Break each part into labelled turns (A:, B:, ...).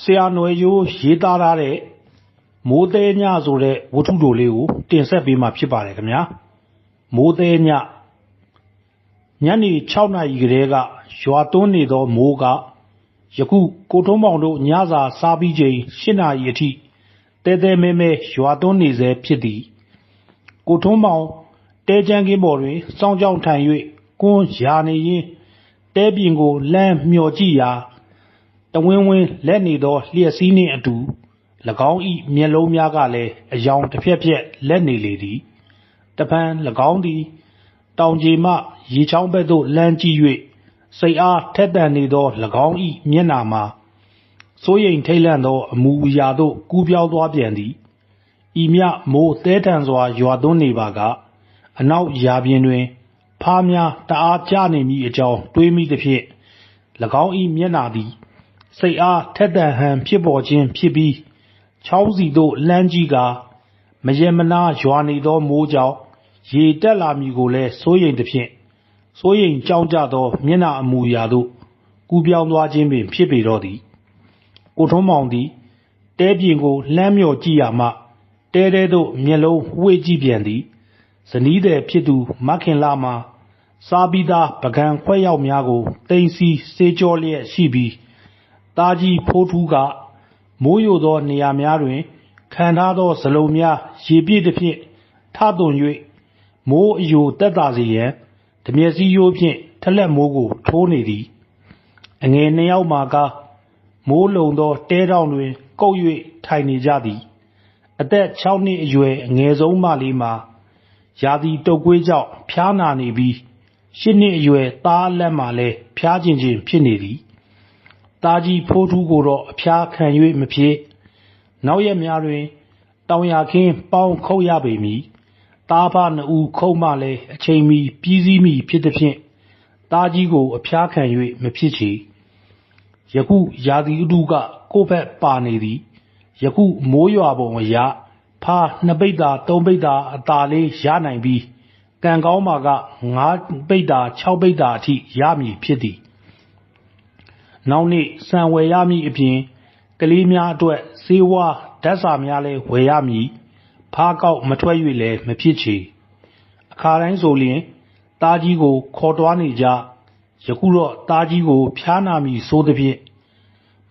A: ဆရာနွယ်ရိုးရေးသားထားတဲ့မိုးသေးညဆိုတဲ့ဝတ္ထုတိုလေးကိုတင်ဆက်ပေးမှာဖြစ်ပါတယ်ခင်ဗျာမိုးသေးညညနေ6နာရီကလေးကရွာသွန်းနေသောမိုးကယခုကိုထုံးမောင်တို့ညစာစားပြီးချိန်7နာရီအထိတဲတဲမဲမဲရွာသွန်းနေစေဖြစ်သည်ကိုထုံးမောင်တဲချမ်းကင်းပေါ်တွင်စောင်းကြောင်ထိုင်၍ကွန်းရာနေရင်တဲပြင်ကိုလှမ်းမျှော်ကြည့်ရာတဝင်းဝင်းလက်နေသောလျက်စီးနှင့်အတူ၎င်း၏မျက်လုံးများကလည်းအယောင်တစ်ဖြက်ဖြက်လက်နေလေသည်တပံ၎င်းသည်တောင်ကြီးမှရေချောင်းဘက်သို့လှမ်းကြည့်၍စိတ်အားထက်သန်နေသော၎င်း၏မျက်နှာမှာစိုးရိမ်ထိတ်လန့်သောအမူအရာသို့ကူးပြောင်းသွားပြန်သည်ဤမြမိုးသဲထန်စွာရွာသွန်းနေပါကအနောက်ရာပြင်တွင်ဖားများတအားကျနေမိအကြောင်းတွေးမိသဖြင့်၎င်း၏မျက်နှာသည်စိတ်အားထက်သန်ဟန်ဖြစ်ပေါ်ခြင်းဖြစ်ပြီးချောင်းစီသို့လှမ်းကြည့်ကာမရေမနာရွာနေသောမိုးကြောင့်ရေတက်လာမည်ကိုလည်းစိုးရိမ်သဖြင့်စိုးရိမ်ကြောက်ကြသောမျက်နှာအမူအရာသို့ကူးပြောင်းသွားခြင်းပင်ဖြစ်ပေတော့သည်ကိုထုံးမောင်သည်တဲပြင်ကိုလှမ်းမြော်ကြည့်ရမှတဲတဲသို့မျက်လုံးဝှေ့ကြည့်ပြန်သည်ဇနီးသည်ဖြစ်သူမခင်လာမှာစားပြီးသားပကံခွက်ရောက်များကိုတိမ်စီစေးကြောလျက်ရှိပြီးသားကြီးဖိုးထူးကမိုးယိုသောနေရာများတွင်ခံထားသောဇလုံးများရေပြည့်သဖြင့်ထသွန်၍မိုးအယိုတက်တာစေရန်ဓမျက်စည်းရိုးဖြင့်ထလက်မိုးကိုထိုးနေသည်အငယ်နှစ်ယောက်မှာကမိုးလုံသောတဲတောင်တွင်ကုတ်၍ထိုင်နေကြသည်အသက်6နှစ်အရွယ်အငယ်ဆုံးမလေးမှာရာသီတုပ်ကွေးကြောင့်ဖျားနာနေပြီး8နှစ်အရွယ်သားလက်မှလည်းဖျားခြင်းဖြစ်နေသည်သားကြီးဖိုးထူးကိုတော့အဖျားခံ၍မဖြစ်နောက်ရက်များတွင်တောင်ရခင်းပေါင်းခုတ်ရပေမည်သားဖနှစ်ဦးခုတ်မှလည်းအချိန်မီပြီးစည်းမီဖြစ်သဖြင့်သားကြီးကိုအဖျားခံ၍မဖြစ်ချေယခုရာသီဥတုကကိုယ့်ဘက်ပါနေသည်ယခုမိုးရွာပုံအရဖား2ပိတ်တာ3ပိတ်တာအသာလေးရနိုင်ပြီးကံကောင်းမှာက5ပိတ်တာ6ပိတ်တာအထိရမည်ဖြစ်သည်နောက်နေ့စံဝယ်ရမည်အပြင်ကလေးများအတွက်စေဝါဓာတ်စာများလည်းဝယ်ရမည်ဖားကောက်မထွက်၍လည်းမဖြစ်ချေအခါတိုင်းဆိုလျင်သားကြီးကိုခေါ်တွားနေကြယခုတော့သားကြီးကိုဖျားနာမည်ဆိုသဖြင့်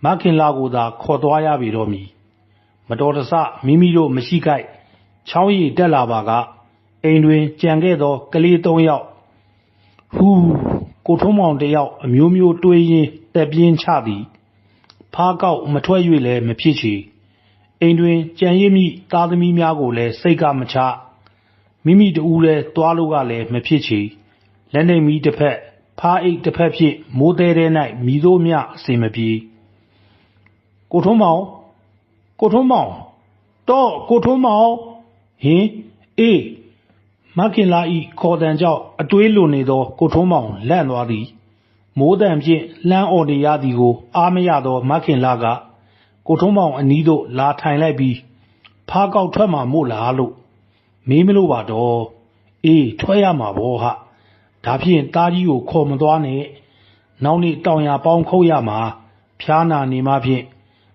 A: မခင်လာကိုသာခေါ်တွားရပေတော့မည်မတော်တဆမိမိတို့မရှိခိုက်ချောင်းရည်တက်လာပါကအိမ်တွင်ကြံခဲ့သောကလေး3ယောက်ဟူးကိုထုံးမောင်တယောက်အမျိုးမျိုးတွေးရင်းတက်ပြင်းချသည်ဖားကောက်မထွက်၍လည်းမဖြစ်ချေအိမ်တွင်ကြံရစ်မိသားသမီးများကိုလည်းစိတ်ကမချမိမိတူးလည်းတွားလို့ကလည်းမဖြစ်ချေလက်နေမီတစ်ဖက်ဖားအိတ်တစ်ဖက်ဖြင့်မိုးသေးတဲ့၌မိတို့မြအစင်မပြေကိုထုံးမောင်တော့ကိုထုံးမောင်ဟင်အေးမခင်လာဤခေါ်တန်ကြောင့်အတွေးလွန်နေသောကိုထုံးမောင်လန့်သွားသည်မိုးတံဖြင့်လှမ်းអော်နေရသည်ကိုအားမရသောမခင်လာကကိုထုံးမောင်အနီးသို့လာထိုင်လိုက်ပြီးဖားကောက်ထွက်မှာမို့လားလို့မေးမလို့ပါတော့အေးထွက်ရမှာပေါ့ဟာဒါဖြင့်သားကြီးကိုခေါ်မသွားနဲ့နောက်နေ့တောင်ရပေါင်းခုတ်ရမှာဖျားနာနေမှဖြင့်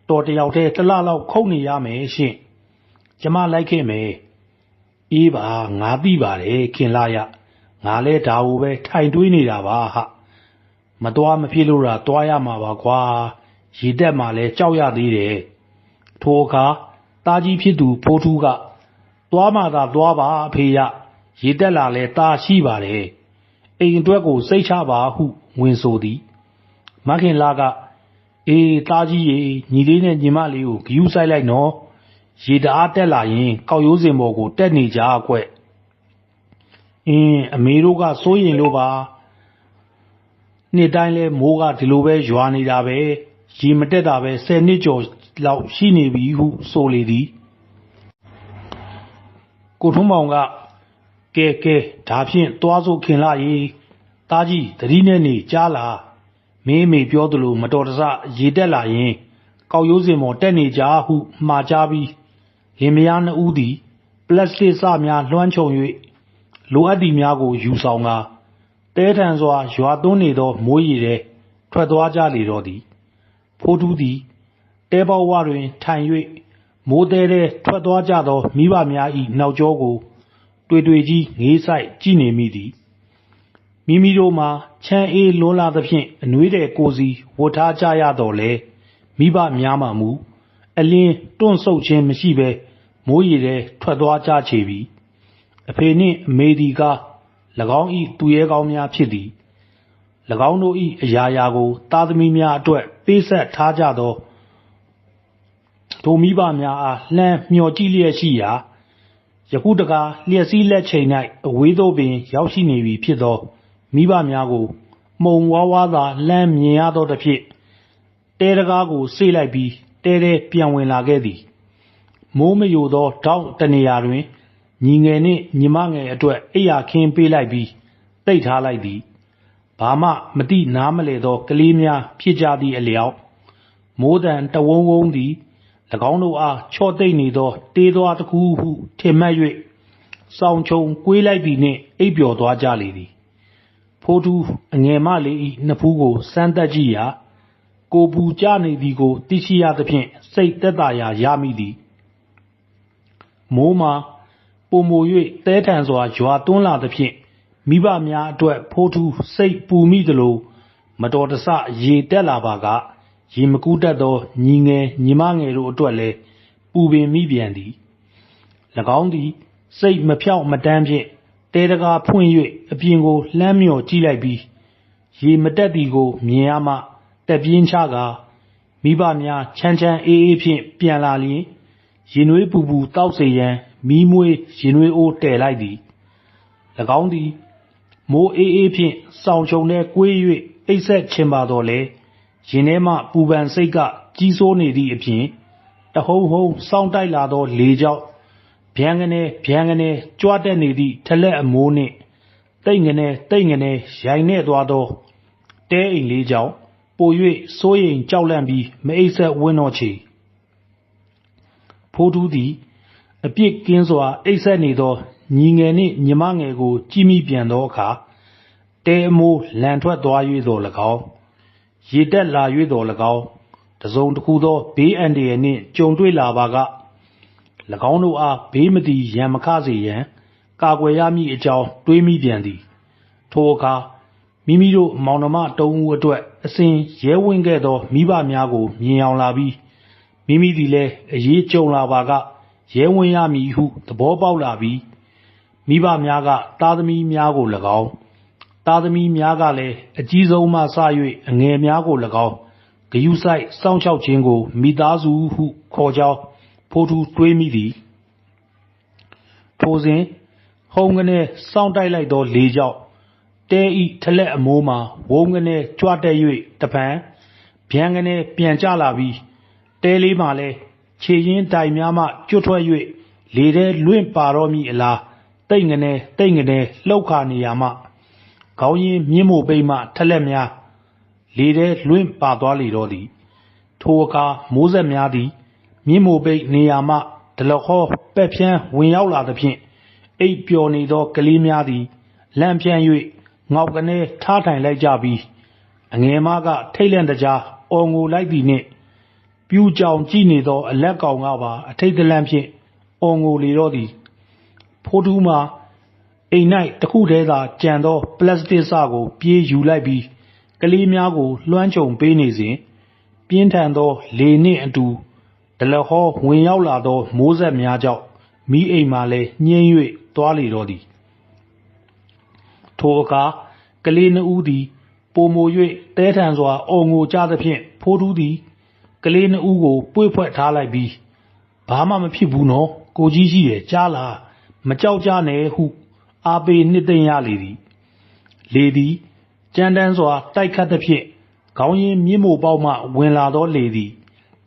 A: တော်တယောက်တည်းတစ်လလောက်ခုတ်နေရမယ်ရှင့်ကျမလိုက်ခဲ့မယ်အေးပါငါသိပါတယ်ခင်လာရငါလဲဒါကိုပဲထိုင်တွေးနေတာပါဟာမတော်မဖြစ်လို့တွားရမှာပါကွာရေတက်မှလဲကြောက်ရသေးတယ်ထိုအခါသားကြီးဖြစ်သူဖိုးထူးကတွားမှသာတွားပါအဖေရရေတက်လာလဲသားရှိပါတယ်အိမ်အတွက်ကိုစိတ်ချပါဟုဝင်ဆိုသည်မခင်လာကအေးသားကြီးရေညီလေးနဲ့ညီမလေးကိုဂယူးဆိုင်လိုက်နော်ရေတအားတက်လာရင်ကောက်ရိုးစင်ပေါ်ကိုတက်နေကြကွအမေတို့ကစိုးရင်လို့ပါနှစ်တိုင်းလဲမိုးကဒီလိုပဲရွာနေတာပဲရေမတက်တာပဲ10နှစ်ကျော်လောက်ရှိနေပြီဟုဆိုလေသည်ကိုထုံးမောင်ကကဲဒါဖြင့်သွားစို့ခင်လာရေသားကြီးသတိနဲ့နေကြားလားမင်းမေပြောသလိုမတော်တဆရေတက်လာရင်ကောက်ရိုးစင်ပေါ်တက်နေကြဟုမှားကြားပြီးလင်မယား2ဦးသည်ပလတ်စတစ်စများလွှမ်းခြုံ၍လိုအပ်သည်များကိုယူဆောင်ကာတဲထန်စွာရွာသွန်းနေသောမိုးရေထဲထွက်သွားကြလေတော့သည်ဖိုးထူးသည် တဲပေါဝတွင်ထိုင်၍မိုးတဲတဲထွက်သွားကြသောမိဘများ၏နောက်ကျောကိုတွေ့ကြီးငေးဆိုင်ကြည့်နေမိသည်မိမိတို့မှာချမ်းအေးလွန်းလာသဖြင့်အနွေးတဲ့ကိုစီဝတ်ထားကြရတော်လဲမိဘများမှမူအလင်းတွန့်ဆုတ်ခြင်းမရှိဘဲမိုးရေထဲထွက်သွားကြချေပြီအဖေနှင့်အမေသည်ကား၎င်း၏သူရဲကောင်းများဖြစ်သည်၎င်းတို့၏အရာရာကိုသားသမီးများအတွက်ပေးဆက်ထားကြသောထိုမိဘများအားလှမ်းမျှော်ကြည့်လျက်ရှိရာယခုတကားလျက်စီးလက်ချိန်၌အဝေးသို့ပင်ရောက်ရှိနေပြီဖြစ်သောမိဘများကိုမှုံဝါးဝါးသာလှမ်းမြင်ရသောတဖြင့်တဲတကားကိုဆေးလိုက်ပြီးတဲတဲပြန်ဝင်လာခဲ့သည်မိုးမယိုသောတောက်တနေရာတွင်ညီငယ်နှင့်ညီမငယ်အတွက်အိယာခင်းပေးလိုက်ပြီးတိတ်ထားလိုက်သည်ဘာမှမတိနားမလဲသောကလေးများဖြစ်ကြသည့်အလျောက်မိုးတန်တဝုံဝုံသည်၎င်းတို့အားချော့သိမ့်နေသောတေးသွားတစ်ခုဟုထင်မှတ်၍စောင်းချုံကွေးလိုက်သည်နှင့်အိပ်ပျော်သွားကြလေသည်ဖိုးထူးအငယ်မလေး၏နှစ်ဖူးကိုစမ်းသက်ကြည့်ရာကိုပူကြနေသည်ကိုသိရှိရသဖြင့်စိတ်သက်သာရာရမိသည်မိုးမှာပုံမို၍သဲထန်စွာရွာသွန်းလာသဖြင့်မိဘများအတွက်ဖိုးထူးစိတ်ပူမိသလိုမတော်တဆရေတက်လာပါကရေမကူးတတ်သောညီငယ်ညီမငယ်တို့အတွက်လည်းပူပင်မိပြန်သည်၎င်းသည်စိတ်မဖြောင့်မတန်းဖြင့်တဲတကားဖွင့်၍အပြင်ကိုလှမ်းမြော်ကြည့်လိုက်ပြီးရေမတက်သည်ကိုမြင်ရမှတက်ပြင်းချကာမိဘများချမ်းချမ်းအေးအေးဖြင့်ပြန်လာလျင်ရေနွေးပူပူတောက်စေရန်မီးမွေးရေနွေးအိုးတည်လိုက်သည်၎င်းသည်မိုးအေးအေးဖြင့်စောင်းချုံထဲကွေး၍အိပ်ဆက်ချင်ပါတော့လေရင်ထဲမှပူပန်စိတ်ကကြီးစိုးနေသည့်အပြင်တဟုံဟုံစောင်းတိုက်လာသောလေကြောင့်ဗျံကနေကြွတက်နေသည့်ထလက်အမိုးနှင့်တိတ်ငနေရိုင်နေသွားသောတဲအိမ်လေးကြောင့်ပို၍စိုးရိမ်ကြောက်လန့်ပြီးမအိပ်ဆက်ဝင်းတော့ချေဖိုးထူးသည်အပြစ်ကင်းစွာအိပ်ဆက်နေသောညီငယ်နှင့်ညီမငယ်ကိုကြည့်မိပြန်သောအခါတဲအမိုးလန်ထွက်သွား၍သော၎င်းရေတက်လာ၍သော၎င်းတစုံတစ်ခုသောဘေးအန္တရာယ်နှင့်ကြုံတွေ့လာပါက၎င်းတို့အားဘေးမတည်ရန်မခစေရန်ကာကွယ်ရမည့်အကြောင်းတွေးမိပြန်သည်ထိုအခါမိမိတို့မောင်နှမတုံးဦးအတွက်အစဉ်ရဲဝင့်ခဲ့သောမိဘများကိုမြင်အောင်လာပြီးမိမိသည်လည်းအရေးကြုံလာပါကရဲဝင့်ရမည်ဟုသဘောပေါက်လာပြီးမိဘများကသားသမီးများကို၎င်းသားသမီးများကလည်းအကြီးဆုံးမှစ၍အငယ်များကို၎င်းဂယုစိုက်စောင့်ရှောက်ခြင်းကိုမိသားစုဟုခေါ်ကြောင်းဖိုးထူးတွေးမိသည်ထိုစဉ်ဟုံးကနေစောင့်တိုက်လိုက်သောလေကြောင့်တဲဤထလက်အမိုးမှာဝုန်းကနေကြွတက်၍တပံဗျံကနေပြန်ကျလာပြီးတဲလေးမှာလည်းခြေရင်းတိုင်များမှကျွတ်ထွက်၍လေထဲလွင့်ပါတော့မိအလားတိတ်ငနေလှုပ်ခါနေရမှခေါင်းရင်းမြင်းမို့ပိတ်မှထလက်များလေထဲလွင့်ပါသွားလေတော့သည်ထိုအခါမိုးဆက်များသည်မြင်းမို့ပိတ်နေရာမှဒလခေါပက်ဖြန်းဝင်ရောက်လာသဖြင့်အိပ်ပျော်နေသောကလေးများသည်လန့်ဖြန့်၍ငေါက်ကနေထားထိုင်လိုက်ကြပြီးအငယ်မကထိတ်လန့်တကြားအော်ငိုလိုက်သည်နှင့်ပြူကြောင်ကြည့်နေသောအလက်ကောင်ကပါအထိတ်တလန့်ဖြင့်အော်ငိုလေတော့သည်ဖိုးထူးမှာအိမ်၌တခုတည်းသာကြံသောပလတ်စတစ်စကိုပြေးယူလိုက်ပြီးကလေးများကိုလွှမ်းခြုံပေးနေစဉ်ပြင်းထန်သောလေနှင့်အတူဒလဟောဝင်ရောက်လာသောမိုးဆက်များကြောင့်မိအိမ်မှလည်းညှင်း၍သွားလေတော့သည်ထိုအခါကလေးနှစ်ဦးသည်ပိုမို၍တဲထန်စွာအော်ငိုကြသဖြင့်ဖိုးထူးသည်ကလေးနှစ်ဦးကိုပွေ့ဖွက်ထားလိုက်ပြီးဘာမှမဖြစ်ဘူးနော်ကိုကြီးရှိတယ်ကြားလားမကြောက်ကြနဲ့ဟုအားပေးနှစ်သိမ့်ရလေသည်လေသည်ကြမ်းတမ်းစွာတိုက်ခတ်သဖြင့်ခေါင်းရင်းမြင်းမို့ပေါက်မှဝင်လာသောလေသည်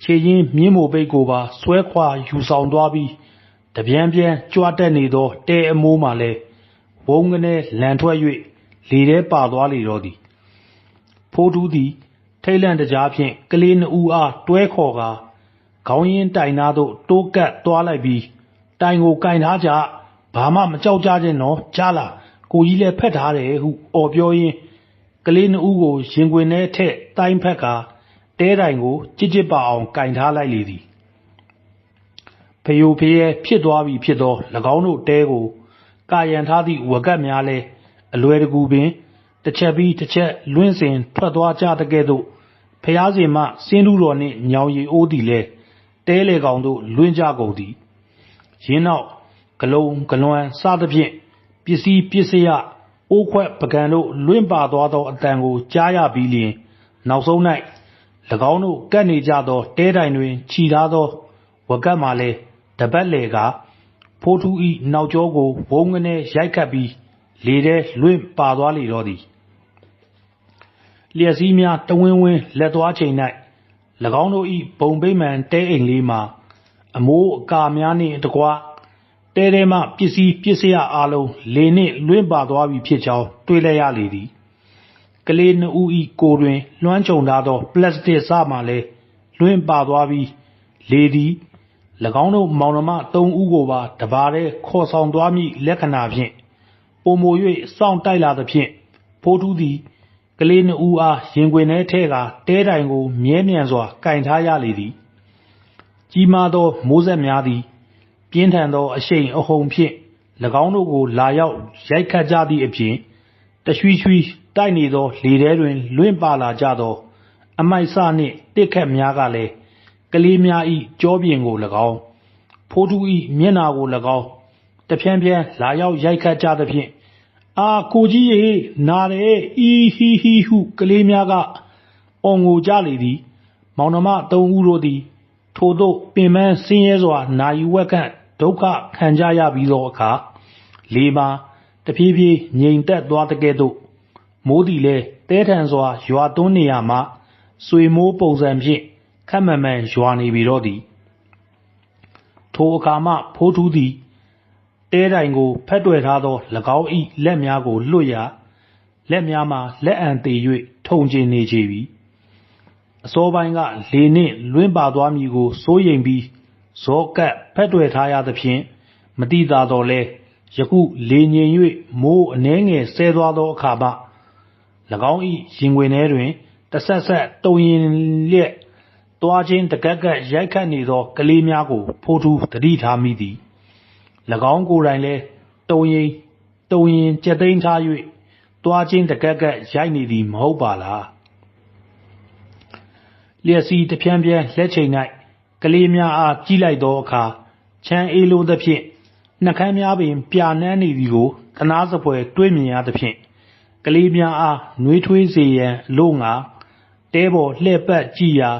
A: ခြေရင်းမြင်းမို့ပိတ်ကိုပါဆွဲခွာယူဆောင်သွားပြီးတပြန်ကြွတက်နေသောတဲအမိုးမှလည်းဝုန်းကနေလန်ထွက်၍လေထဲပါသွားလေတော့သည်ဖိုးထူးသည်ထိတ်လန့်တကြားဖြင့်ကလေးနှစ်ဦးအားတွဲခေါ်ကာခေါင်းရင်းတိုင်သားသို့တိုးကပ်သွားလိုက်ပြီးတိုင်ကိုကင်ထားကြဘာမှမကြောက်ကြခြင်းနော်ကြားလားကိုကြီးလည်းဖက်ထားတယ်ဟုအော်ပြောရင်းကလေးနှစ်ဦးကိုရင်ခွင်ထဲထည့်တိုင်းဖက်ကတဲ တဲတိုင်ကိုကြစ်ကြစ်ပါအောင်ကင်ထားလိုက်လေသည်ဖယိုဖယဲဖြစ်သွားပြီဖြစ်သော၎င်းတို့တဲကိုကာယံထားသည့်ဝကတ်များလဲအလွယ်တကူပင်တစ်ချက်ပြီးတစ်ချက်လွင့်စဉ်ထွက်သွားကြတဲ့ကဲ့သို့ဖျားစဉ်မှစင်းတူတော်နှင့်ညောင်ရီအိုးသည်လဲတဲလေကောင်တို့လွင့်ကြကုန်သည်ရင်းနောက်ဂလုံးဂလွမ်းစသဖြင့်ပစ္စည်းပစ္စယအိုးခွက်ပကံတို့လွင့်ပါသွားသောအတန်ကိုကြားရပြီးလျင်နောက်ဆုံး၌၎င်းတို့ကပ်နေကြသောတဲတိုင်တွင်ခြိထားသောဝကတ်မှလည်းတပတ်လေကဖိုးထူးဤနောက်ကျောကိုဝုန်းကနေရိုက်ခတ်ပြီးလေထဲလွင့်ပါသွားလေတော့သည်လျက်စီးများတဝင်းဝင်းလက်သွားချိန်၌၎င်းတို့ဤဘုံဗိမှန်တဲအိမ်လေးမှာအမိုးအကာများနှင့်တကွတဲထဲမှပစ္စည်းပစ္စယအားလုံးလေနှင့်လွင့်ပါသွားပြီဖြစ်ကြောင်းတွေးလိုက်ရလေသည်ကလေးနှစ်ဦးဤကိုယ်တွင်လွှမ်းခြုံထားသောပလတ်စတစ်စမှလည်းလွင့်ပါသွားပြီးလေသည်၎င်းတို့မောင်နှမသုံးဦးကိုပါတပါးတည်းခေါ်ဆောင်သွားမည့်လက္ခဏာဖြင့်ပုံမို၍စောင့်တိုက်လာသဖြင့်ဖိုးထူးသည်ကလေးနှစ်ဦးအားရင်ခွင်ထဲထည့်ကာတဲတိုင်ကိုမြဲမြံစွာကင်ထားရလေသည်ကြီးမားသောမိုးဆက်များသည်ပြင်းထန်သောအရှိန်အဟုန်ဖြင့်၎င်းတို့ကိုလာရောက်ရိုက်ခတ်ကြသည့်အပြင်တရွှီရွှီတိုက်နေသောလေထဲတွင်လွင့်ပါလာကြသောအမိုက်စနှင့်တစ်ခက်များကလည်းကလေးများ၏ကြောပြင်ကို၎င်းဖိုးထူး၏မျက်နာကို၎င်းတဖြန်းဖြန်းလာရောက်ရိုက်ခတ်ကြသဖြင့်အာကိုကြီးရေနာတယ်အီဟီဟီဟုကလေးများကအော်ငိုကြလေသည်မောင်နှမသုံးဦးတို့သည်ထို့သို့ပင်ပန်းဆင်းရဲစွာနာယူဝက်ခန့်ဒုက္ခခံကြရပြီးသောအခါလေမှာတဖြည်းဖြည်းငြိမ်သက်သွားတဲ့ကဲ့သို့မိုးသည်လည်းတဲထန်စွာရွာသွန်းနေရမှဆွေမိုးပုံစံဖြင့်ခက်မှန်မှန်ရွာနေပြီတော့သည်ထိုအခါမှဖိုးထူးသည်တဲတိုင်ကိုဖက်တွယ်ထားသော၎င်း၏လက်များကိုလွတ်ရလက်များမှာလက်အံသေး၍ထုံကျင်နေချေပြီအစောပိုင်းကလေနှင့်လွင့်ပါသွားမည်ကိုစိုးရိမ်ပြီးဇောကပ်ဖက်တွယ်ထားရသဖြင့်မတိသာတော့လဲယခုလေငြိမ်၍မိုးအနှဲငယ်ဆဲသွားသောအခါမှ၎င်း၏ရင်ခွင်ထဲတွင်တဆက်ဆက်တုံရင်လျက်သွားချင်းတကက်ကက်ရိုက်ခတ်နေသောကလေးများကိုဖိုးထူးသတိထားမိသည်၎င်းကိုယ်တိုင်လည်းတုံရင်ကြက်သိမ်းထား၍သွားချင်းတကက်ကက်ရိုက်နေသည်မဟုတ်ပါလားလျက်စီတဖြန်းဖြန်းလက်ချိန်၌ကလေးများအားကြည့်လိုက်သောအခါချမ်းအေးလိုသဖြင့်နှကမ်းများပင်ပြာနှမ်းနေသည်ကိုသနာစပွဲတွေးမြင်ရသဖြင့်ကလေးများအားနှွေးထွေးစေရန်အလို့ငါတဲပေါ်လှည့်ပတ်ကြည့်ရာ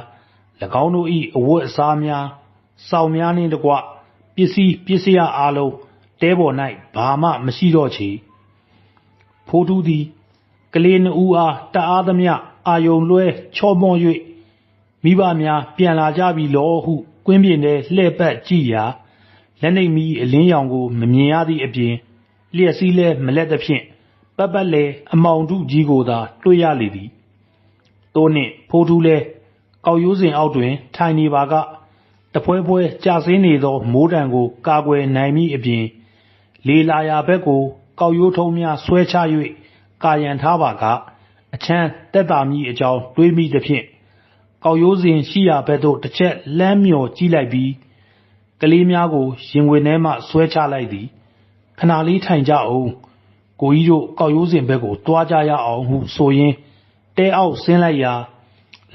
A: ၎င်းတို့၏အဝတ်အစားများစောင်များနှင့်တကွပစ္စည်းပစ္စယအားလုံးတဲပေါ်၌ဘာမှမရှိတော့ချေဖိုးထူးသည်ကလေးနှစ်ဦးအားတအားသမျှအာယုံလွှဲချော့မော့၍မိဘများပြန်လာကြပြီလောဟုကွင်းပြင်ထဲလှည့်ပတ်ကြည့်ရာလက်နှိပ်မီအလင်းရောင်ကိုမမြင်ရသည့်အပြင်လျက်စီးလဲမလက်သဖြင့်ပတ်ပတ်လဲအမောင်ထုကြီးကိုသာတွေ့ရလေသည်တိုးနှင့်ဖိုးထူးလဲကောက်ရိုးစင်အောက်တွင်ထိုင်နေပါကတဖွဲဖွဲကျဆင်းနေသောမိုးတံကိုကာကွယ်နိုင်မိအပြင်လေလာရာဘက်ကိုကောက်ရိုးထုံးများဆွဲချ၍ကာယံထားပါကအချမ်းတက်တာမိအကြောင်းတွေးမိသဖြင့်ကောက်ရိုးစင်ရှိရာဘက်သို့တစ်ချက်လှမ်းမြော်ကြည့်လိုက်ပြီးကလေးများကိုရင်ဝင်ထဲမှဆွဲချလိုက်သည်ခဏလေးထိုင်ကြအောင်ကိုကြီးတို့ကောက်ရိုးစင်ဘက်ကိုတွားကြရအောင်ဟုဆိုရင်းတဲအောက်ဆင်းလိုက်ရာ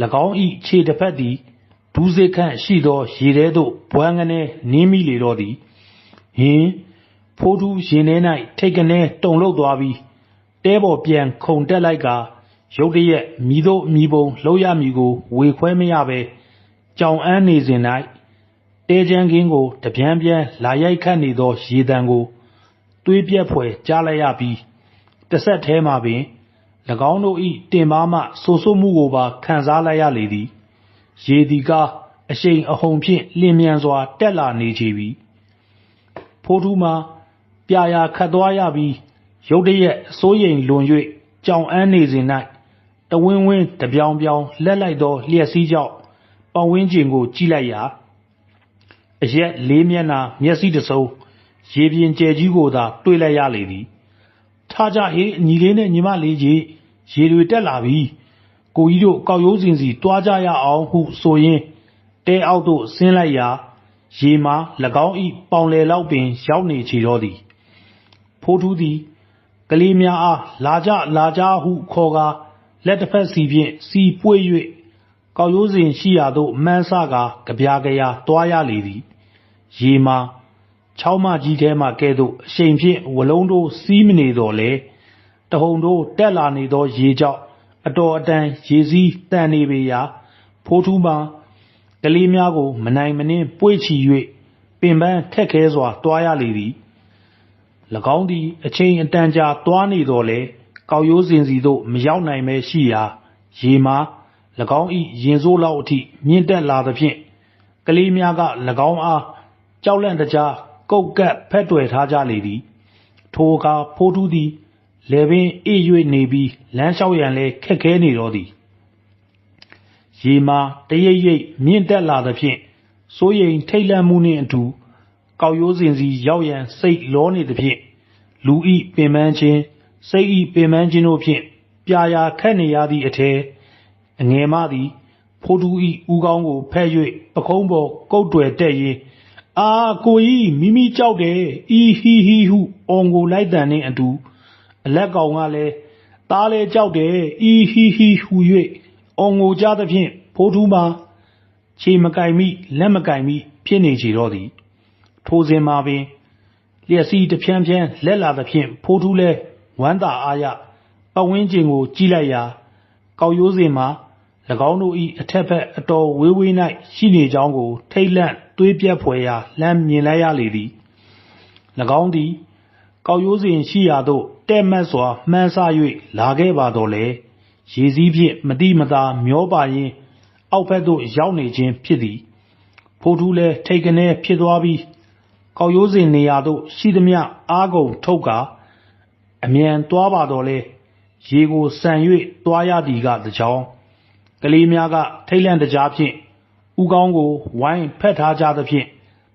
A: ၎င်း၏ခြေတစ်ဖက်သည်ဒူးစိတ်ခန့်ရှိသောရေထဲသို့ဘွမ်းကနေနင်းမိလေတော့သည်ဟင်ဖိုးထူးရင်ထဲ၌ထိတ်ကနေတုန်လှုပ်သွားပြီးတဲပေါ်ပြန်ခုန်တက်လိုက်ကာရုတ်တရက်မိတို့မိပုံလှုပ်ရမည်ကိုဝေခွဲမရပဲကြောင်အန်းနေစဉ်၌တဲချမ်းကင်းကိုတပြန်းပြန်းလာရိုက်ခတ်နေသောရေတံကိုသွေးပြက်ဖွယ်ကြားလိုက်ရပြီးတစ်ဆက်ထဲမှာပင်၎င်းတို့၏တင်ပါမှဆူဆွမှုကိုပါခံစားလိုက်ရလေသည်ရေသည်ကအရှိန်အဟုန်ဖြင့်လျင်မြန်စွာတက်လာနေချေပြီဖိုးထူးမှာပြာရာခတ်သွားရပြီးရုတ်တရက်စိုးရိမ်လွန်၍ကြောင်အန်းနေစဉ်၌တဝင်းဝင်းတပြောင်ပြောင်လက်လိုက်သောလျက်စီးကြောင့်ပတ်ဝန်းကျင်ကိုကြည့်လိုက်ရာအရက်လေးမျက်နှာမျက်စိတစုံရေပြင်ကျဲကြီးကိုသာတွေ့လိုက်ရလေသည်ထားကြဟေးညီလေးနဲ့ညီမလေးကြီးရေတွေတက်လာပြီ ကိုကြီးတို့ကောက်ရိုးစင်စီတွားကြရအောင်ဟုဆိုရင်းတဲအောက်သို့ဆင်းလိုက်ရာရေမှာ၎င်း၏ပေါင်လယ်လောက်ပင်ရောက်နေချေတော့သည်ဖိုးထူးသည်ကလေးများအားလာကြဟုခေါ်ကာလက်တစ်ဖက်စီဖြင့်စီပွေ့၍ကောက်ရိုးစင်ရှိရာသို့မှန်းဆကာကြပြာကြရာတွားရလေသည်ရေမှာချောင်းမကြီးထဲမှကဲ့သို့အရှိန်ဖြင့်ဝလုံးတို့စီးမနေတော့လေတဟုန်တို့တက်လာနေသောရေကြောင့်အတော်အတန်ရေစီးတန်နေပေရာဖိုးထူးမှာကလေးများကိုမနိုင်မနှင်းပွေ့ချီ၍ပင်ပန်းခက်ခဲစွာတွားရလေသည်၎င်းသည်အချိန်အတန်ကြာတွားနေတော့လေကောက်ရိုးစင်စီသို့မရောက်နိုင်ပဲရှိရာရေမှာ၎င်း၏ရင်စိုးလောက်အထိမြင့်တက်လာသဖြင့်ကလေးများက၎င်းအားကြောက်လန့်တကြားကုတ်ကပ်ဖက်တွယ်ထားကြလေသည်ထိုအခါဖိုးထူးသည်လေပင်အေး၍နေပြီးလမ်းလျှောက်ရန်လည်းခက်ခဲနေတော့သည်ရေမှာတရိပ်ရိပ်မြင့်တက်လာသဖြင့်စိုးရိမ်ထိတ်လန့်မှုနှင့်အတူကောက်ရိုးစင်စီရောက်ရန်စိတ်လောနေသဖြင့်လူဤပင်ပန်းခြင်းစိတ်ဤပင်ပန်းခြင်းတို့ဖြင့်ပြာရာခက်နေရသည့်အထဲအငယ်မသည်ဖိုးထူးဤဦးကောင်းကိုဖဲ့၍ပခုံးပေါ်ကုတ်တွယ်တက်ရင်အာကိုကြီးမိကြောက်တယ်ဤဟီဟီဟုအော်ကိုလိုက်တန်နှင့်အတူအလက်ကောင်ကလည်းသားလဲကြောက်တယ်ဤဟီဟီဟူ၍အော်ကိုကြသဖြင့်ဖိုးထူးမှာခြေမကင်မိလက်မကင်မိဖြစ်နေချေတော့သည်ထိုစဉ်မှာပင်လျက်စီးတစ်ဖြန်းဖြန်းလက်လာသဖြင့်ဖိုးထူးလဲဝမ်းသာအားရပတ်ဝန်းကျင်ကိုကြည့်လိုက်ရာကောက်ရိုးစင်မှာ၎င်းတို့၏အထက်ဘက်အတော်ဝေး၌ရှိနေကြောင်းကိုထိတ်လန့်သွေးပြက်ဖွယ်ရာလှမ်းမြင်လိုက်ရလေသည်၎င်းသည်ကောက်ရိုးစင်ရှိရာသို့တဲ့မှတ်စွာမှန်းဆ၍လာခဲ့ပါတော့လေရေစည်းဖြင့်မတိမသာမျောပါရင်းအောက်ဘက်သို့ရောက်နေခြင်းဖြစ်သည်ဖိုးထူးလဲထိတ်ကနေဖြစ်သွားပြီးကောက်ရိုးစင်နေရာသို့ရှိသမျှအားကုန်ထုတ်ကာအမြန်သွားပါတော့လေရေကိုဆန်၍သွားရသည်ကတကြောင်ကလေးများကထိတ်လန့်တကြားဖြင့်ဥကောင်းကိုဝိုင်းဖက်ထားကြသဖြင့်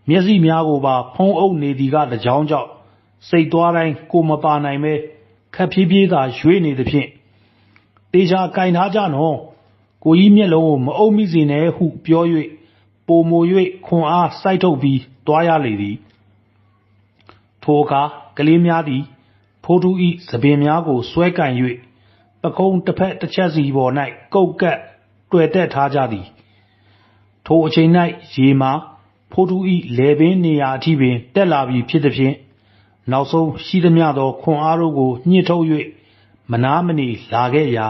A: မျက်စိများကိုပါဖုံးအုပ်နေသည်ကတကြောင်ကြောင့်စိတ်သွားတိုင်းကိုမပါနိုင်ပဲခက်ဖြည်းဖြည်းသာရွေ့နေသဖြင့်တေချာကင်ထားကြနော်ကိုကြီးမျက်လုံးကိုမအုပ်မိစေနဲ့ဟုပြော၍ပိုမို၍ခွန်အားစိုက်ထုတ်ပြီးသွားရလေသည်ထိုအခါကလေးများသည်ဖိုးထူးဤသပင်များကိုဆွဲကင်၍ပခုံးတစ်ဖက်တစ်ချက်စီပေါ်၌ကုတ်ကပ်တွေ့တက်ထားကြသည်ထိုအချိန်၌ရေမှာဖိုးထူးဤလေပင်နေရာအထိပင်တက်လာပြီးဖြစ်သည်ဖြင့်နောက်ဆုံးရှိသမျှသောခွန်အားတို့ကိုညှစ်ထုတ်၍မနာမနေလာခဲ့ရာ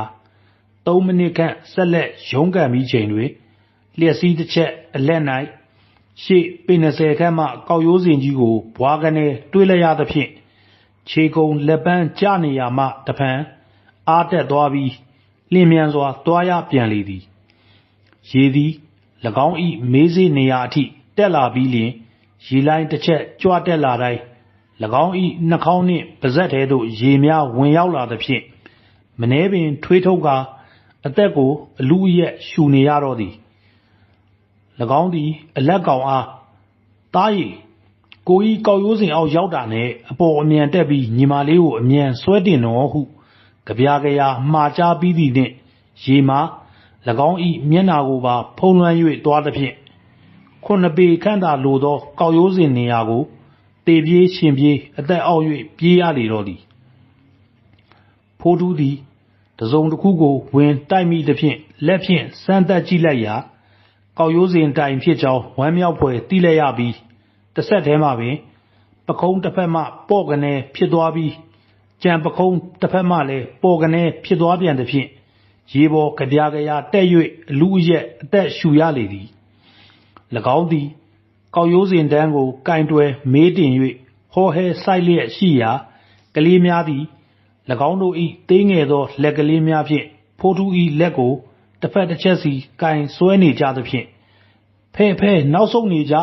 A: 3 မိနစ်ခန့်ဆက်လက်ရုန်းကန်ပြီးချိန်တွင်လျက်စီးတစ်ချက်အလက်၌ရှေ့ပေ20ခန့်မှကောက်ရိုးစင်ကြီးကိုဘွားကနေတွေးလိုက်ရသဖြင့်ခြေကုံလက်ပန်းကျနေရာမှတဖန်အားတက်သွားပြီးလျင်မြန်စွာသွားရပြန်လေသည်ရေသည်၎င်း၏မေးစေးနေရာအထိတက်လာပြီးလျင်ရေလိုင်းတစ်ချက်ကြွတက်လာတိုင်း၎င်း၏နှာခေါင်းနှင့်ပါးစပ်ထဲသို့ရေများဝင်ရောက်လာသဖြင့်မနှဲပင်ထွေးထုတ်ကာအသက်ကိုအလူအယက်ရှူနေရတော့သည်၎င်းသည်အလက်ကောင်အားသားရီကိုကြီးကောက်ရိုးစင်အောက်ရောက်တာနဲ့အပေါ်အမြန်တက်ပြီးညီမလေးကိုအမြန်ဆွဲတင်တော်ဟုကြပြာကြရာမှာကြားပြီးသည်နှင့်ရေမှာ၎င်း၏မျက်နာကိုပါဖုံးလွှမ်း၍သွားသဖြင့်9 ပေခန့်သာလိုသောကောက်ရိုးစင်နေရာကိုတေပြေးရှင်ပြေးအသက်အောက်၍ပြေးရလေတော့သည်ဖိုးထူးသည်တစုံတစ်ခုကိုဝင်တိုက်မိသဖြင့်လက်ဖြင့်စမ်းသပ်ကြည့်လိုက်ရာကောက်ရိုးစင်တိုင်ဖြစ်ကြောင်းဝမ်းမြောက်ဖွယ်သိလိုက်ရပြီးတစ်ဆက်တည်းမှာပင်ပခုံးတစ်ဖက်မှပေါ့ကနေဖြစ်သွားပြီးကြံပခုံးတစ်ဖက်မှလည်းပေါ်ကနေဖြစ်သွားပြန်သဖြင့်ရေပေါ်ကြပြာကြရာတက်၍အလူအယက်အသက်ရှူရလေသည်၎င်းသည်ကောက်ရိုးစင်တန်းကိုကင်တွယ်မေးတင်၍ဟောဟဲဆိုင်လျက်ရှိရာကလေးများသည်၎င်းတို့၏သေးငယ်သောလက်ကလေးများဖြင့်ဖိုးထူး၏လက်ကိုတစ်ဖက်တစ်ချက်စီကင်ဆွဲနေကြသဖြင့်ဖဲနောက်ဆုံးနေကြ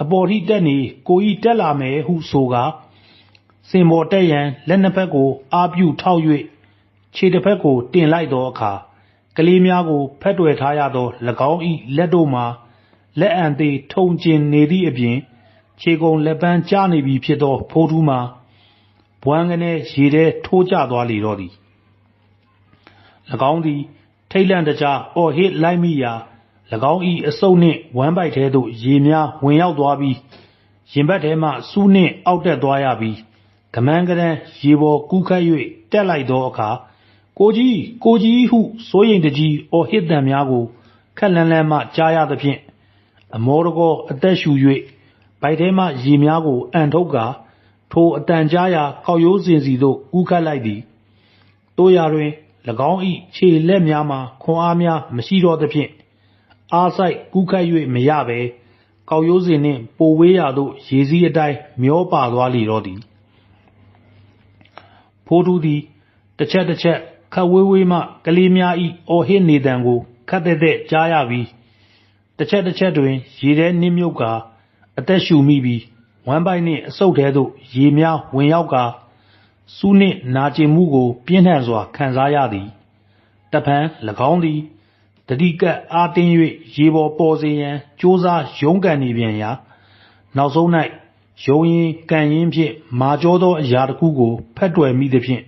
A: အပေါ်ထိတက်နေကိုကြီးတက်လာမယ်ဟုဆိုကာစင်ပေါ်တက်ရန်လက်နှစ်ဖက်ကိုအာပြုထောက်၍ခြေတစ်ဖက်ကိုတင်လိုက်သောအခါကလေးများကိုဖက်တွယ်ထားရသော၎င်း၏လက်တို့မှာလက်အံသေးထုံကျင်နေသည့်အပြင်ခြေကုံလက်ပန်းကျနေပြီဖြစ်သောဖိုးထူးမှာဘွမ်းကနေရေထဲထိုးကျသွားလေတော့သည်၎င်းသည် ထိတ်လန့်တကြားအော်ဟစ်လိုက်မိရာ၎င်း၏အဆုပ်နှင့်ဝမ်းပိုက်ထဲသို့ရေများဝင်ရောက်သွားပြီးရင်ဘတ်ထဲမှစူးနှင့်အောက်တက်သွားရပြီးကမန်းကရန်ရေပေါ်ကူးခတ်၍တက်လိုက်သောအခါကိုကြီးဟုစိုးရိမ်တကြီးအော်ဟစ်သံများကိုခက်လန်းလန်းမှကြားရသဖြင့်အမောတကောအသက်ရှူ၍ဗိုက်ထဲမှရေများကိုအံထုတ်ကာထိုအတန်ကြားရာကောက်ရိုးစင်စီသို့ကူးခတ်လိုက်သည်တို့ရာတွင်၎င်း၏ခြေလက်များမှာခွန်အားများမရှိတော့သဖြင့်အားဆိုင်ကူးခတ်၍မရဘဲကောက်ရိုးစင်နှင့်ပိုဝေးရာသို့ရေစီးအတိုင်းမျောပါသွားလေတော့သည်ဖိုးထူးသည်တစ်ချက်ခတ်ဝေးမှကလေးများ၏အော်ဟစ်နေသံကိုခတ်တဲ့ကြားရပြီးတစ်ချက်တွင်ရေထဲနစ်မြုပ်ကာအသက်ရှူမိပြီးဝမ်းပိုက်နှင့်အဆုပ်ထဲသို့ရေများဝင်ရောက်ကာစူးနှင့်နာကျင်မှုကိုပြင်းထန်စွာခံစားရသည်တဖန်၎င်းသည်တတိကပ်အားတင်း၍ရေပေါ်ပေါ်စေရန်ကြိုးစားရုန်းကန်နေပြန်ရာနောက်ဆုံး၌ရုံရင်ကန်ရင်ဖြင့်မာကျောသောအရာတစ်ခုကိုဖက်တွယ်မိသဖြင့်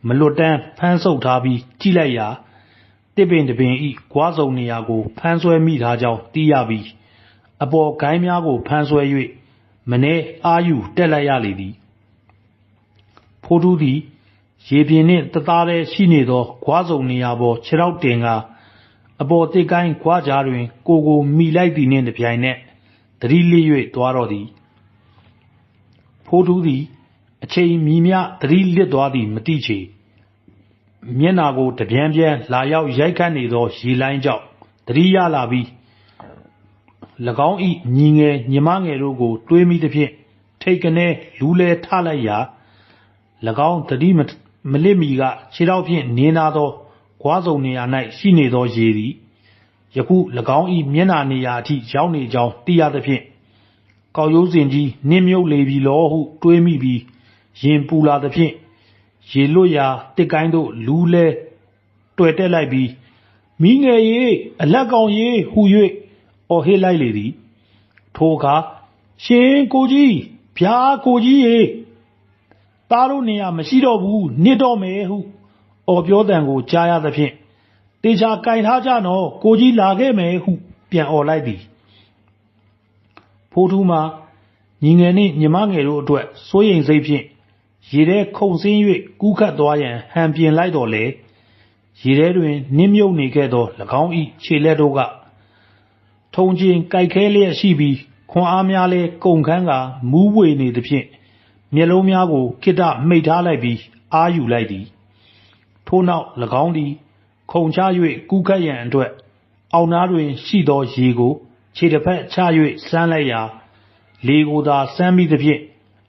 A: မလွတ်တမ်းဖမ်းဆုပ်ထားပြီးကြည့်လိုက်ရာတစ်ပင်တစ်ပင်ဤကွားစုံနေရာကိုဖမ်းဆွဲမိထားကြောင်းသိရပြီးအပေါ်ဂိုင်းများကိုဖမ်းဆွဲ၍မနေအာယူတက်လိုက်ရလေသည်ဖိုးထူးသည်ရေပြင်နှင့်တသားတည်းရှိနေသောကွားစုံနေရာပေါ်ခြေထောက်တင်ကာအပေါ်တစ်ကိုင်းကွားကြားတွင်ကိုမိလိုက်သည်နှင့်တပြိုင်နက်သတိလစ်၍သွားတော့သည်ဖိုးထူးသည်အချိန်မီမျှသတိလစ်သွားသည်မသိချေမျက်နာကိုတပြန်လာရောက်ရိုက်ခတ်နေသောရေလိုင်းကြောင့်သတိရလာပြီး၎င်း၏ညီငယ်ညီမငယ်တို့ကိုတွေးမိသဖြင့်ထိတ်ကနေလူးလဲထလိုက်ရာ၎င်းသတိမလစ်မီကခြေထောက်ဖြင့်နင်းနာသောကွားစုံနေရာ၌ရှိနေသောရေသည်ယခု၎င်း၏မျက်နာနေရာအထိရောက်နေကြောင်းသိရသဖြင့်ကောက်ရိုးစင်ကြီးနစ်မြုပ်လေပြီလောဟုတွေးမိပြီးရင်ပူလာသဖြင့်ရေလွတ်ရာတစ်ကိုင်းသို့လူးလဲတွေ့တက်လိုက်ပြီးမိငယ်ရေအလက်ကောင်ရေဟူ၍အော်ဟစ်လိုက်လေသည်ထိုအခါရှင်ကိုကြီးဗျာကိုကြီးရေသားတို့နေရာမရှိတော့ဘူးနစ်တော့မယ်ဟုအော်ပြောတံကိုကြားရသဖြင့်တေချာကင်ထားကြနော်ကိုကြီးလာခဲ့မယ်ဟုပြန်အော်လိုက်သည်ဖိုးထူးမှာညီငယ်နှင့်ညီမငယ်တို့အတွက်စိုးရိမ်စိတ်ဖြင့်ရေထဲခုန်ဆင်း၍ကူးခတ်သွားရန်ဟန်ပြင်လိုက်တော်လေရေထဲတွင်နစ်မြုပ်နေခဲ့သော၎င်း၏ခြေလက်တို့ကထုံချင်းကြိုက်ခဲလျက်ရှိပြီးခွန်အားများလဲကုန်ခန်းကမူးဝေနေသဖြင့်မျက်လုံးများကိုခိတ္တမိတ်ထားလိုက်ပြီးအာယူလိုက်သည်ထို့နောက်၎င်းသည်ခုန်ချ၍ကူးခတ်ရန်အတွက်အောက်နားတွင်ရှိသောရေကိုခြေတစ်ဖက်ချ၍စမ်းလိုက်ရာလေကိုသာစမ်းမိသဖြင့်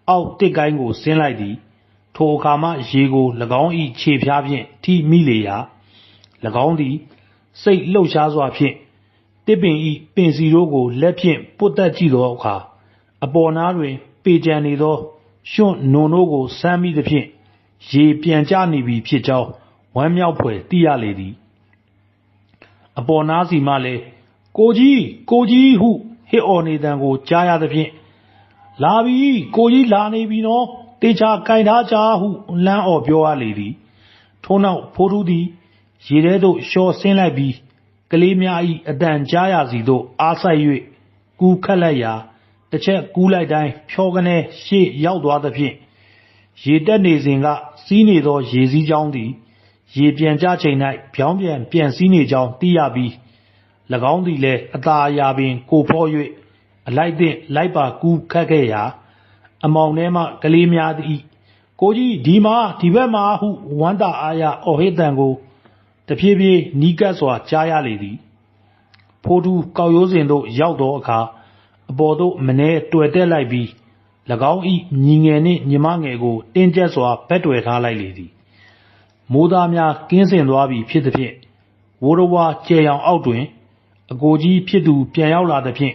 A: အောက်တစ်ကိုင်းကိုဆင်းလိုက်သည်ထိုအခါမှရေကို၎င်း၏ခြေဖျားဖြင့်ထိမိလေရာ၎င်းသည်စိတ်လှုပ်ရှားစွာဖြင့်တစ်ပင်၏ပင်စီတို့ကိုလက်ဖြင့်ပုတ်တက်ကြည့်သောအခါအပေါ်နားတွင်ပေကြံနေသောရွှွန့်နုံတို့ကိုစမ်းမိသဖြင့်ရေပြန်ကျနေပြီဖြစ်ကြောင်းဝမ်းမြောက်ဖွယ်သိရလေသည်အပေါ်နားစီမှလည်းကိုကြီးဟုဟစ်အော်နေသံကိုကြားရသဖြင့်လာပြီကိုကြီးလာနေပြီနော်တေချာကင်ထားကြဟုလမ်းအော်ပြောရလေသည်ထို့နောက်ဖိုးထူးသည်ရေထဲသို့လျှော်ဆင်းလိုက်ပြီးကလေးများ၏အတန်ကြားရစီသို့အားဆိုင်၍ကူးခတ်လိုက်ရာတစ်ချက်ကူးလိုက်တိုင်းဖြောကနေရှေ့ရောက်သွားသဖြင့်ရေတက်နေစဉ်ကစီးနေသောရေစီးကြောင်းသည်ရေပြန်ကျချိန်၌ဖြောင်းပြန်စီးနေကြောင်းသိရပြီး၎င်းသည်လည်းအသာအရာပင်ကိုဖော့၍အလိုက်သင့်လိုက်ပါကူးခတ်ခဲ့ရာအမောင်ထဲမှကလေးများသည်ကိုကြီးဒီဘက်မှာဟုဝမ်းသာအားရအော်ဟစ်တံကိုတဖြည်းဖြည်းနီးကပ်စွာကြားရလေသည်ဖိုးထူးကောက်ရိုးစင်သို့ရောက်သောအခါအပေါ်သို့မနေတွေ့တက်လိုက်ပြီး၎င်း၏ညီငယ်နှင့်ညီမငယ်ကိုတင်းကျပ်စွာဘက်တွယ်ထားလိုက်လေသည်မိုးသားများကင်းစင်သွားပြီဖြစ်သဖြင့်ဝိုးတော်ဝါကျယ်ရောင်အောက်တွင်အကိုကြီးဖြစ်သူပြန်ရောက်လာသဖြင့်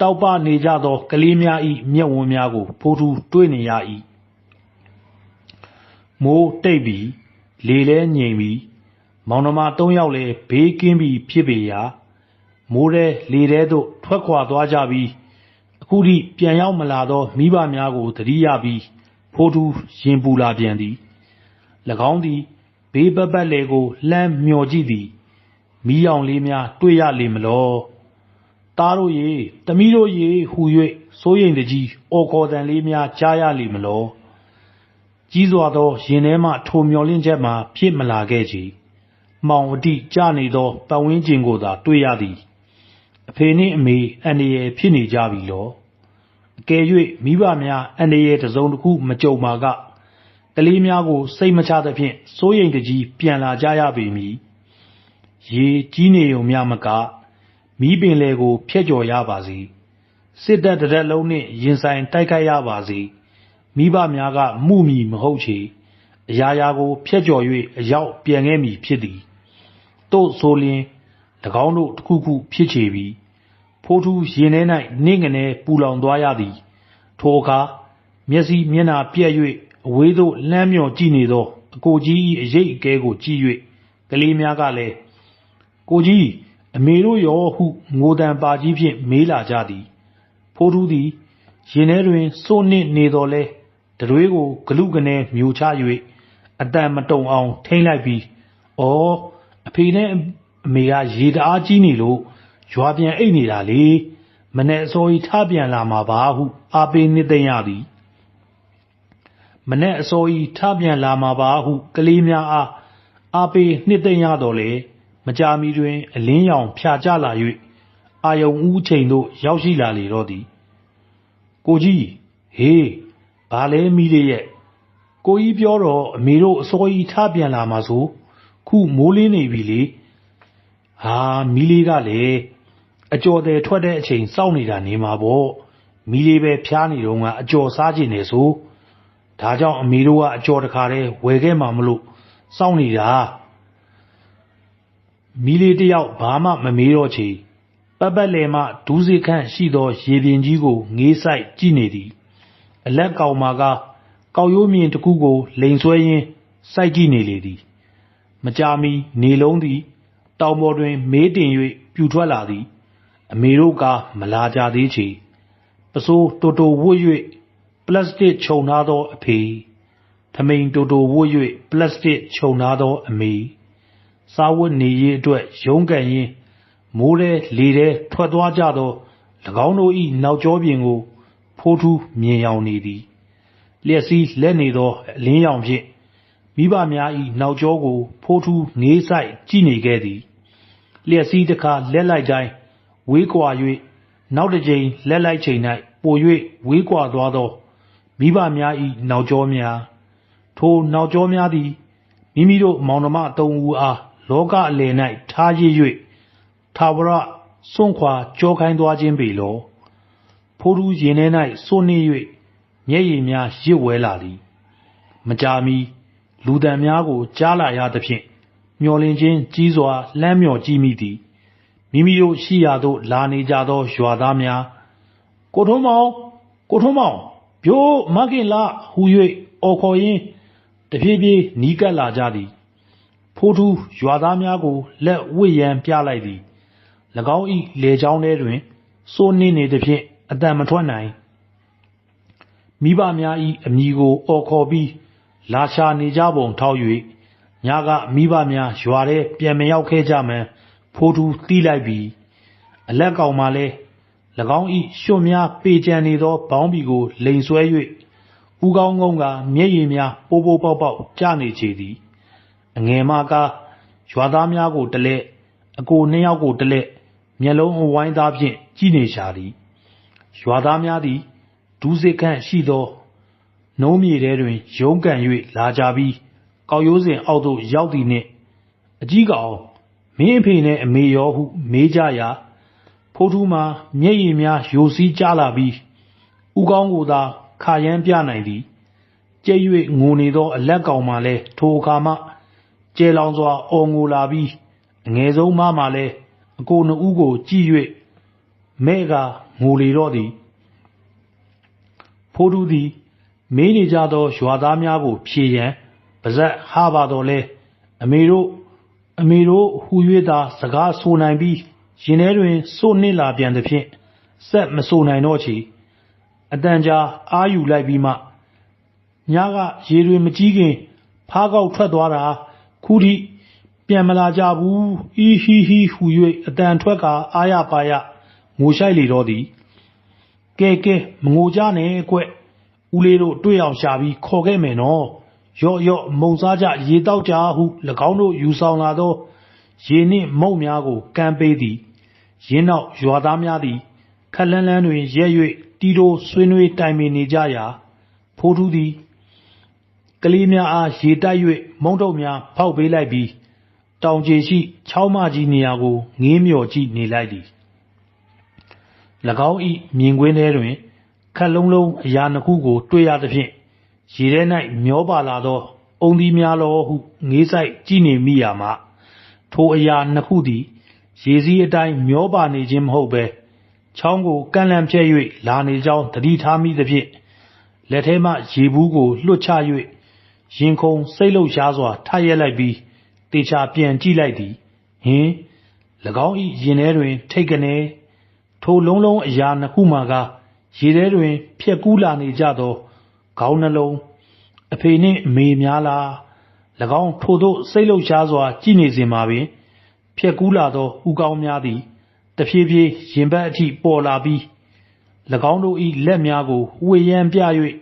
A: တောက်ပနေကြသောကလေးများ၏မျက်ဝန်းများကိုဖိုးထူးတွေ့နေရ၏မိုးတိတ်ပြီးလေလဲငြိမ်ပြီးမောင်နှမ၃ယောက်လည်းဘေးကင်းပြီးဖြစ်ပေရာမိုးထဲလေထဲသို့ထွက်ခွာသွားကြပြီးအခုထိပြန်ရောက်မလာသောမိဘများကိုသတိရပြီးဖိုးထူးရင်ပူလာပြန်သည်၎င်းသည်ဘေးပတ်ပတ်လည်ကိုလှမ်းမျှော်ကြည့်သည် မီးရောင်လေးများတွေ့ရလေမလောသားတို့ရေသမီးတို့ရေဟူ၍စိုးရိမ်တကြီးအော်ခေါ်တန်လေးများကြားရလေမလောကြီးစွာသောရင်ထဲမှထိုမျောလင့်ချက်မှာဖြစ်မလာခဲ့ချေမှောင်ဝတိကျနေသောပတ်ဝန်းကျင်ကိုသာတွေ့ရသည်အဖေနှင့်အမေအန္တရာယ်ဖြစ်နေကြပြီလောအကယ်၍မိဘများအန္တရာယ်တစ်စုံတစ်ခုမကြုံပါကကလေးများကိုစိတ်မချသဖြင့်စိုးရိမ်တကြီးပြန်လာကြရပေမည်ရေကြီးနေုံမျှမကမီးပင်လေကိုဖျက်ကျော်ရပါစေစစ်တပ်တစ်တပ်လုံးနှင့်ရင်ဆိုင်တိုက်ခိုက်ရပါစေမိဘများကမှုမီမဟုတ်ချေအရာရာကိုဖျက်ကျော်၍အရောက်ပြန်ခဲ့မည်ဖြစ်သည်တို့ဆိုလျင်၎င်းတို့တစ်ခုခုဖြစ်ချေပြီဖိုးထူးရင်ထဲ၌နှင့်ငနေပူလောင်သွားရသည်ထိုအခါမျက်စိမျက်နှာပြက်၍အဝေးသို့လှမ်းမြော်ကြည့်နေသောအကိုကြီး၏အရိပ်အကဲကိုကြည့်၍ကလေးများကလည်းကိုကြီးအမေတို့ရောဟုငိုတံပါကြီးဖြင့်မေးလာကြသည်ဖိုးထူးသည်ရင်ထဲတွင်စိုးနစ်နေတော်လဲတတွေးကိုဂလုကနေမျိုးချ၍အတန်မတုံအောင်ထိမ့်လိုက်ပြီးအော်အဖေနဲ့အမေကရေတအားကြီးနေလို့ရွာပြန်အိတ်နေတာလေမနဲ့အစောကြီးထပြန်လာမှာပါဟုအားပေးနှစ်သိမ့်ရသည်မနဲ့အစောကြီးထပြန်လာမှာပါဟုကလေးများအားပေးနှစ်သိမ့်ရတော်လေမကြာမီတွင်အလင်းရောင်ဖြာကျလာ၍အာယုံဦးချိန်သို့ရောက်ရှိလာလေတော့သည်ကိုကြီးဟေးဘာလဲမီးလေးရဲ့ကိုကြီးပြောတော့အမေတို့အစောကြီးထပြန်လာမှာဆိုခုမိုးလင်းနေပြီလေဟာမီးလေးကလည်းအကျော်တယ်ထွက်တဲ့အချိန်စောင့်နေတာနေမှာပေါ့မီးလေးပဲဖျားနေတော့ကအကျော်စားကျင်နေဆိုဒါကြောင့်အမေတို့ကအကျော်တခါတည်းဝယ်ခဲ့မှာမလို့စောင့်နေတာမီးလေးတယောက်ဘာမှမမေးတော့ချေပတ်ပတ်လည်မှဒူးစိခန့်ရှိသောရေပြင်ကြီးကိုငေးဆိုင်ကြည့်နေသည်အလက်ကောင်မာကကောက်ရိုးမြင်တစ်ခုကိုလိန်ဆွဲရင်းစိုက်ကြည့်နေလေသည်မကြာမီနေလုံးသည်တောင်ပေါ်တွင်မေးတင်၍ပြူထွက်လာသည်အမေတို့ကမလာကြသေးချေပစိုးတိုတိုဝွတ်၍ပလတ်စတစ်ခြုံထားသောအဖေထမိန်တိုတိုဝွတ်၍ပလတ်စတစ်ခြုံထားသောအမေစားဝတ်နေရေးအတွက်ရုန်းကန်ရင်းမိုးထဲလေထဲထွက်သွားကြသော၎င်းတို့၏နောက်ကျောပြင်ကိုဖိုးထူးမြင်ရောင်နေသည်လျက်စီးလက်နေသောအလင်းရောင်ဖြင့်မိဘများ၏နောက်ကျောကိုဖိုးထူးငေးဆိုင်ကြည့်နေခဲ့သည်လျက်စီးတစ်ခါလက်လိုက်တိုင်းဝေးကွာ၍နောက်တစ်ကြိမ်လက်လိုက်ချိန်၌ပို၍ဝေးကွာသွားသောမိဘများ၏နောက်ကျောများထိုနောက်ကျောများသည်မိမိတို့မောင်နှမသုံးဦးအားလောကအလယ်၌ထားရစ်၍ထာဝရစွန့်ခွာကြောခိုင်းသွားခြင်းပေလောဖိုးထူးရင်ထဲ၌စိုးနှင်း၍မျက်ရည်များရစ်ဝဲလာသည်မကြာမီလူတန်များကိုကြားလာရသဖြင့်မျောလင့်ခြင်းကြီးစွာလှမ်းမြော်ကြည့်မိသည်မိမိတို့ရှိရာသို့လာနေကြသောရွာသားများကိုထွန်းမောင်ပြိုးမခင်လာဟူ၍အော်ခေါ်ရင်းတဖြည်းဖြည်းနီးကပ်လာကြသည်ဖိုးထူးရွာသားများကိုလက်ဝှေ့ရန်ပြလိုက်သည်၎င်း၏လေချောင်းထဲတွင်စိုးနှင်းနေသဖြင့်အတန်မထွက်နိုင်မိဘများ၏အမည်ကိုအော်ခေါ်ပြီးလာရှာနေကြပုံထောက်၍ညကမိဘများရွာထဲပြန်မရောက်ခဲ့ကြမှန်းဖိုးထူးသိလိုက်ပြီးအလက်ကောင်မှလည်း၎င်း၏ရွှွများပေကြံနေသောဘောင်းဘီကိုလိန်ဆွဲ၍ဦးကောင်းကုန်းကမျက်ရည်များပိုးပိုးပေါက်ပေါက်ကျနေချေသည်အငယ်မကားရွာသားများကိုတလဲအကိုနှစ်ယောက်ကိုတလဲမျက်လုံးအဝိုင်းသားဖြင့်ကြည့်နေရှာသည်ရွာသားများသည်ဒူးစစ်ခန့်ရှိသောနှုံးမြေထဲတွင်ရုန်းကန်၍လာကြပြီးကောက်ရိုးစင်အောက်သို့ရောက်သည်နှင့်အကြီးကောင်မင်းအဖေနဲ့အမေရောဟုမေးကြရာဖိုးထူးမှာမျက်ရည်များယိုစီးကျလာပြီးဦးကောင်းကိုသာခါရမ်းပြနိုင်သည်ကြဲ့၍ငိုနေသောအလက်ကောင်မှလည်းထိုအခါမှကျဲလောင်စွာအော်ငိုလာပြီးအငယ်ဆုံးမှလည်းအကိုနှစ်ဦးကိုကြည့်၍မဲ့ကငိုလေတော့သည်ဖိုးထူးသည်မေးနေကြသောရွာသားများကိုဖြေရန်ပါဇက်ဟပါတော်လဲအမေတို့ဟူ၍သာစကားဆိုနိုင်ပြီးရင်ထဲတွင်စိုးနှင့်လာပြန်သဖြင့်ဆက်မဆိုနိုင်တော့ချေအတန်ကြာအာယူလိုက်ပြီးမှညကရေတွင်မကြီးခင်ဖားကောက်ထွက်သွားတာခုထိ ပြန်မလာကြဘူးအီဟီဟီဟူ၍အတန်ထွက်ကအာရပါရငိုရှိုက်လေတော့သည်ကဲမငိုကြနဲ့ကွဦးလေးတို့တွေ့အောင်ရှာပြီးခေါ်ခဲ့မယ်နော်ရော့မုံစားကြရေတောက်ကြဟု၎င်းတို့ယူဆောင်လာသောရေနှင့်မုံများကိုကမ်းပေးသည်ရင်းနောက်ရွာသားများသည်ခက်လန်းလန်းတွင်ရက်၍တီတိုဆွေးနွေးတိုင်ပင်နေကြရာဖိုးထူးသည်ကလေးများအားရေတိုက်၍မုံတုပ်များဖောက်ပေးလိုက်ပြီးတောင်ကျေရှိချောင်းမကြီးနေရာကိုငေးမြော်ကြည့်နေလိုက်သည်၎င်း၏မြင်ကွင်းထဲတွင်ခက်လုံးလုံးအရာနှစ်ခုကိုတွေ့ရသဖြင့်ရေထဲ၌မျောပါလာသောအုံသီးများလောဟုငေးဆိုင်ကြည့်နေမိရာမှထိုအရာနှစ်ခုသည်ရေစီးအတိုင်းမျောပါနေခြင်းမဟုတ်ဘဲချောင်းကိုကန့်လန့်ဖြဲ၍လာနေကြောင်းသတိထားမိသဖြင့်လက်ထဲမှရေဘူးကိုလွှတ်ချ၍ရင်ခုန်စိတ်လှုပ်ရှားစွာထရက်လိုက်ပြီးတေချာပြန်ကြည့်လိုက်သည်ဟင်၎င်း၏ရင်ထဲတွင်ထိတ်ကနေထိုလုံးအရာနှစ်ခုမှကရေထဲတွင်ဖြက်ကူးလာနေကြသောခေါင်းနှလုံးအဖေနှင့်အမေများလား၎င်းထိုသို့စိတ်လှုပ်ရှားစွာကြည့်နေစဉ်မှာပင်ဖြက်ကူးလာသောဥကောင်းများသည်တဖြည်းဖြည်းရင်ဘတ်အထိပေါ်လာပြီး၎င်းတို့၏လက်များကိုဝှေ့ရမ်းပြ၍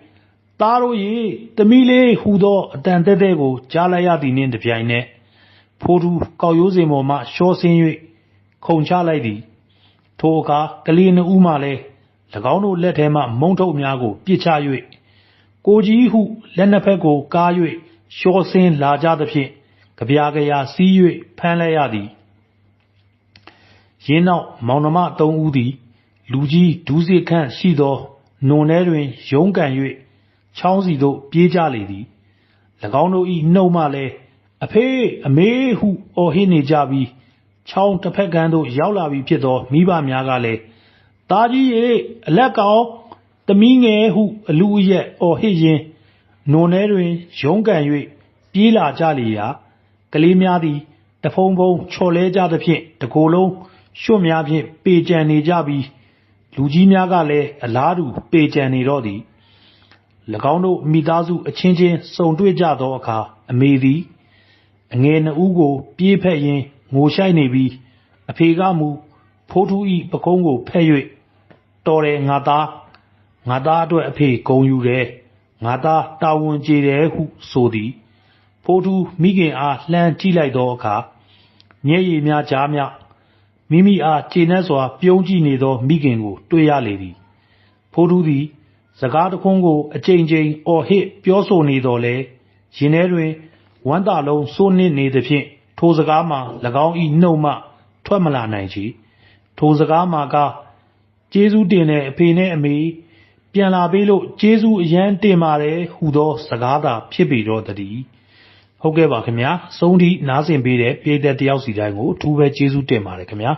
A: သားတို့ရေသမီးလေးဟူသောအတန်တဲတဲကိုကြားလိုက်ရသည်နှင့်တပြိုင်နက်ဖိုးထူးကောက်ရိုးစင်ပေါ်မှရှောဆင်း၍ခုန်ချလိုက်သည်ထိုအခါကလေးနှစ်ဦးမှလည်း၎င်းတို့လက်ထဲမှမုံထုတ်များကိုပြစ်ချ၍ကိုကြီးဟုလက်နှစ်ဖက်ကိုကား၍ရှောဆင်းလာကြသဖြင့်ကြပြာစီး၍ဖမ်းလိုက်ရသည်ရင်းနောက်မောင်နှမသုံးဦးသည်လူကြီးဒူးစစ်ခန့်ရှိသောနွန်ထဲတွင်ရုန်းကန်၍ချောင်းစီသို့ပြေးကြလေသည်၎င်းတို့၏နှုတ်မှလည်းအဖေအမေဟုအော်ဟစ်နေကြပြီးချောင်းတစ်ဖက်ကမ်းသို့ရောက်လာပြီဖြစ်သောမိဘများကလည်းသားကြီးရေအလက်ကောင်သမီးငယ်ဟုအလူအရက်အော်ဟစ်ရင်းနွန်ထဲတွင်ရုန်းကန်၍ပြေးလာကြလေရာကလေးများသည်တဖုံဖုံချော်လဲကြသဖြင့်တကိုယ်လုံးရွှွတ်များဖြင့်ပေကြံနေကြပြီးလူကြီးများကလည်းအလားတူပေကြံနေတော့သည်၎င်းတို့မိသားစုအချင်းချင်းစုံတွေ့ကြသောအခါအမေသည်အငယ်နှစ်ဦးကိုပြေးဖက်ရင်းငိုရှိုက်နေပြီးအဖေကမူဖိုးထူး၏ပကုံးကိုဖက်၍တော်တယ်ငါသားအတွက်အဖေဂုံယူတယ်ငါသားတာဝန်ကျေတယ်ဟုဆိုသည်ဖိုးထူးမိခင်အားလှမ်းကြည့်လိုက်သောအခါမျက်ရည်များကြားမြမိမိအားကျေနပ်စွာပြုံးကြည့်နေသောမိခင်ကိုတွေ့ရလေသည်ဖိုးထူးသည်စကားတခွန်းကိုအကြိမ်ကြိမ်အော်ဟစ်ပြောဆိုနေတော်လဲရင်ထဲတွင်ဝမ်းသာလုံးစိုးနစ်နေသဖြင့်ထိုစကားမှာ၎င်း၏နှုတ်မှထွက်မလာနိုင်ချေထိုစကားမှာကကျေးဇူးတင်တဲ့အဖေနဲ့အမေပြန်လာပေးလို့ကျေးဇူးအရန်တင်ပါတယ်ဟူသောစကားသာဖြစ်ပေတော့တည်းဟုတ်ကဲ့ပါခင်ဗျာအဆုံးထိနားဆင်ပေးတဲ့ပရိသတ်တယောက်စီတိုင်းကိုအထူးပဲကျေးဇူးတင်ပါတယ်ခင်ဗျာ